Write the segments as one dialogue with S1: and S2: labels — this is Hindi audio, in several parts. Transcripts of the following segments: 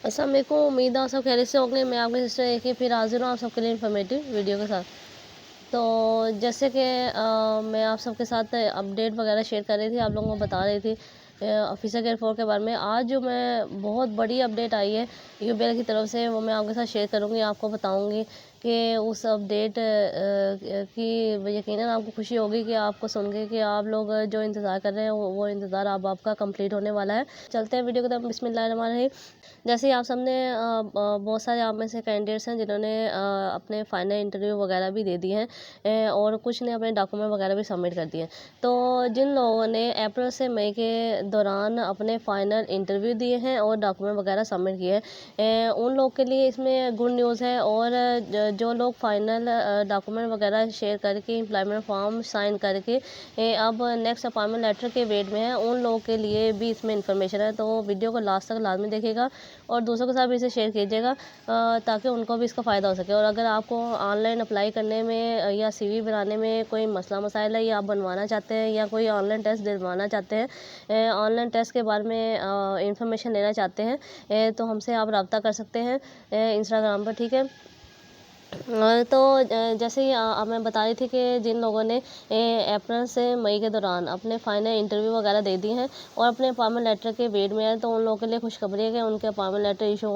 S1: अस्सलाम वालेकुम, उम्मीद है आप सब खैरियत से होंगे। मैं आपकी सिस्टर एक ही फिर हाज़िर हूँ आप सबके लिए इन्फॉर्मेटिव वीडियो के साथ। तो जैसे कि मैं आप सबके साथ अपडेट वगैरह शेयर कर रही थी, आप लोगों को बता रही थी ऑफिसर केयर 4 के बारे में। आज जो मैं बहुत बड़ी अपडेट आई है यूबीएल की तरफ से, वो मैं आपके साथ शेयर करूँगी, आपको बताऊँगी कि उस अपडेट की यकीनन आपको खुशी होगी कि आपको सुन के कि आप लोग जो इंतज़ार कर रहे हैं वो इंतज़ार अब आपका कंप्लीट होने वाला है। चलते हैं वीडियो की तरफ। बिस्मिल्लाहिर्रहमानिर्रहीम। जैसे ही आप सबने बहुत सारे आप में से कैंडिडेट्स हैं जिन्होंने अपने फाइनल इंटरव्यू वगैरह भी दे दिए हैं और कुछ ने अपने डॉक्यूमेंट वगैरह भी सबमिट कर दिए हैं। तो जिन लोगों ने अप्रैल से मई के दौरान अपने फाइनल इंटरव्यू दिए हैं और डॉक्यूमेंट वगैरह सबमिट किए हैं, उन लोग के लिए इसमें गुड न्यूज़ है। और जो लोग फाइनल डॉक्यूमेंट वगैरह शेयर करके एम्प्लॉयमेंट फॉर्म साइन करके अब नेक्स्ट अपॉइंटमेंट लेटर के वेट में हैं, उन लोगों के लिए भी इसमें इन्फॉर्मेशन है। तो वीडियो को लास्ट तक लाजमी देखिएगा और दूसरों के साथ भी इसे शेयर कीजिएगा ताकि उनको भी इसका फ़ायदा हो सके। और अगर आपको ऑनलाइन अप्लाई करने में या सीवी बनाने में कोई मसला मसाइल है या आप बनवाना चाहते हैं या कोई ऑनलाइन टेस्ट दिलवाना चाहते हैं, ऑनलाइन टेस्ट के बारे में इंफॉर्मेशन लेना चाहते हैं, तो हमसे आप रब्ता कर सकते हैं इंस्टाग्राम पर, ठीक है। तो जैसे ही मैं बता रही थी कि जिन लोगों ने अप्रैल से मई के दौरान अपने फाइनल इंटरव्यू वगैरह दे दिए हैं और अपने अपॉइंटमेंट लेटर के वेट में हैं, तो उन लोगों के लिए खुशखबरी है कि उनके अपॉइंटमेंट लेटर इशू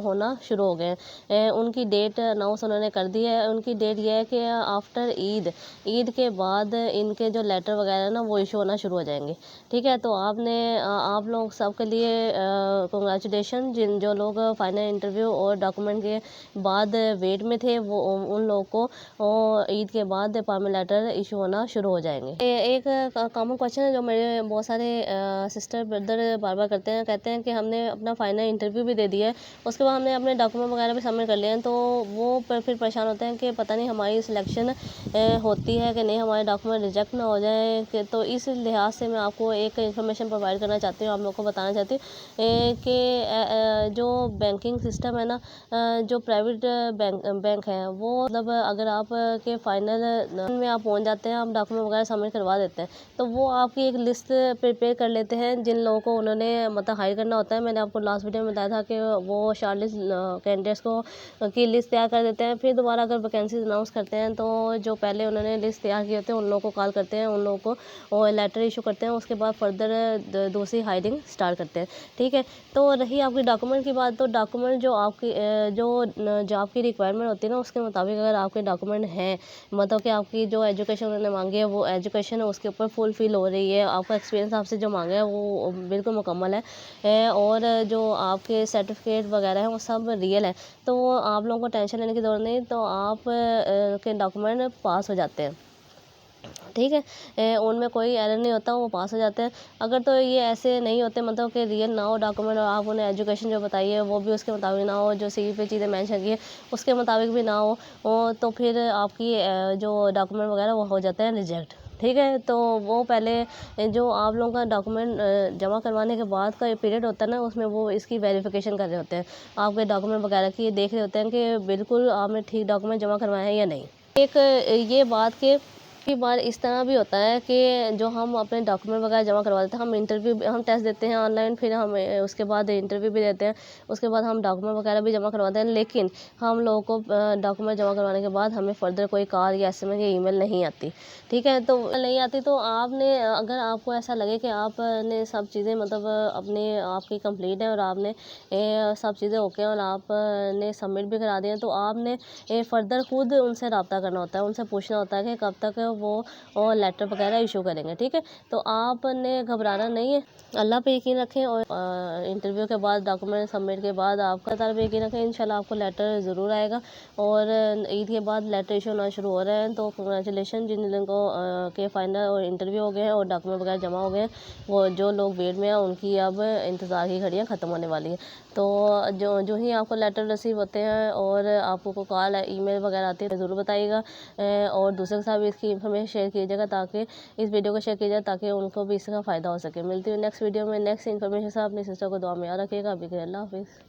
S1: होना शुरू हो गए हैं। उनकी डेट अनाउंस उन्होंने कर दी है। उनकी डेट ये है कि आफ्टर ईद के बाद इनके जो लेटर वगैरह है ना वो इशू होना शुरू हो जाएंगे, ठीक है। तो आप लोग सबके लिए कंग्रेचुलेशन। जो लोग फाइनल इंटरव्यू और डॉक्यूमेंट के बाद वेट में थे वो उन लोगों को ईद के बाद अपॉइंटमेंट लेटर इशू होना शुरू हो जाएंगे। एक कॉमन क्वेश्चन है जो मेरे बहुत सारे सिस्टर ब्रदर बार बार करते हैं, कहते हैं कि हमने अपना फाइनल इंटरव्यू भी दे दिया है, उसके बाद हमने अपने डॉक्यूमेंट वगैरह भी सबमिट कर लिए हैं, तो वो फिर परेशान होते हैं कि पता नहीं हमारी सिलेक्शन होती है कि नहीं, हमारे डॉक्यूमेंट रिजेक्ट ना हो जाए। तो इस लिहाज से मैं आपको एक इन्फॉर्मेशन प्रोवाइड करना चाहती हूँ, आप लोगों को बताना चाहती हूँ कि जो बैंकिंग सिस्टम है ना, जो प्राइवेट बैंक है वो मतलब अगर आप के फाइनल में आप पहुंच जाते हैं, आप डॉक्यूमेंट वगैरह सबमिट करवा देते हैं, तो वो आपकी एक लिस्ट प्रिपेयर कर लेते हैं जिन लोगों को उन्होंने मतलब हायर करना होता है। मैंने आपको लास्ट वीडियो में बताया था कि वो शॉर्टलिस्ट कैंडिडेट्स को की लिस्ट तैयार कर देते हैं। फिर दोबारा अगर वैकेंसीज अनाउंस करते हैं तो जो पहले उन्होंने लिस्ट तैयार की होती है उन लोगों को कॉल करते हैं, उन लोगों को लेटर इशू करते हैं, उसके बाद फर्दर दूसरी हायरिंग स्टार्ट करते हैं, ठीक है। तो रही आपकी डॉक्यूमेंट की बात, तो डॉक्यूमेंट जो आपकी जो जॉब की रिक्वायरमेंट होती है ना उसके मुताबिक अगर आपके डॉक्यूमेंट हैं, मतलब कि आपकी जो एजुकेशन उन्होंने मांगी है वो एजुकेशन उसके ऊपर फुलफिल हो रही है, आपका एक्सपीरियंस आपसे जो मांगा है वो बिल्कुल मुकम्मल है और जो आपके सर्टिफिकेट वगैरह हैं वो सब रियल है, तो आप लोगों को टेंशन लेने की ज़रूरत नहीं। तो आप के डॉक्यूमेंट पास हो जाते हैं, ठीक है। उनमें कोई एरर नहीं होता, वो पास हो जाते हैं। अगर तो ये ऐसे नहीं होते, मतलब कि रियल ना हो डॉक्यूमेंट और आप उन्हें एजुकेशन जो बताई है वो भी उसके मुताबिक ना हो, जो सीवी पे चीज़ें मेंशन की है उसके मुताबिक भी ना हो, तो फिर आपकी जो डॉक्यूमेंट वगैरह वो हो जाते हैं रिजेक्ट, ठीक है। तो वो पहले जो आप लोगों का डॉक्यूमेंट जमा करवाने के बाद का पीरियड होता है ना, उसमें वो इसकी वेरिफिकेशन कर रहे होते हैं, आपके डॉक्यूमेंट वगैरह की देख रहे होते हैं कि बिल्कुल आपने ठीक डॉक्यूमेंट जमा करवाए हैं या नहीं। एक ये बात कि कई बार इस तरह भी होता है कि जो हम अपने डॉक्यूमेंट वगैरह जमा करवा देते हैं, हम टेस्ट देते हैं ऑनलाइन, फिर हम उसके बाद इंटरव्यू भी देते हैं, उसके बाद हम डॉक्यूमेंट वगैरह भी जमा करवाते हैं, लेकिन हम लोगों को डॉक्यूमेंट जमा करवाने के बाद हमें फर्दर कोई कॉल या एसएमएस या ईमेल नहीं आती, ठीक है। तो नहीं आती, तो आपने अगर आपको ऐसा लगे कि आपने सब चीज़ें मतलब अपने आपकी कंप्लीट है और आपने सब चीज़ें ओके और आपने सबमिट भी करा दिए, तो आपने फर्दर खुद उनसे रब्ता करना होता है, उनसे पूछना होता है कि कब तक वो लेटर वगैरह इशू करेंगे, ठीक है। तो आपने घबराना नहीं है, अल्लाह पे यकीन रखें और इंटरव्यू के बाद डॉक्यूमेंट सबमिट के बाद आपका तार पे यकीन रखें, इंशाल्लाह आपको लेटर ज़रूर आएगा। और ईद के बाद लेटर इशू होना शुरू हो रहे हैं, तो कंग्रेचुलेशन जिन लोगों को के फाइनल और इंटरव्यू हो गए हैं और डॉक्यूमेंट वगैरह जमा हो गए हैं, वो जो लोग वेट में हैं उनकी अब इंतज़ार की घड़ियाँ ख़त्म होने वाली हैं। तो जो ही आपको लेटर रिसीव होते हैं और आपको कॉल ईमेल वगैरह आती है तो ज़रूर बताइएगा और दूसरे के साथ भी इसकी इन्फॉर्मेशन शेयर कीजिएगा ताकि इस वीडियो को शेयर कीजिएगा ताकि उनको भी इसका फ़ायदा हो सके। मिलती हूँ नेक्स्ट वीडियो में नेक्स्ट इन्फॉर्मेशन से। अपनी सिस्टर को दुआ में याद रखिएगा। अभी के लिए अल्लाह हाफिज़।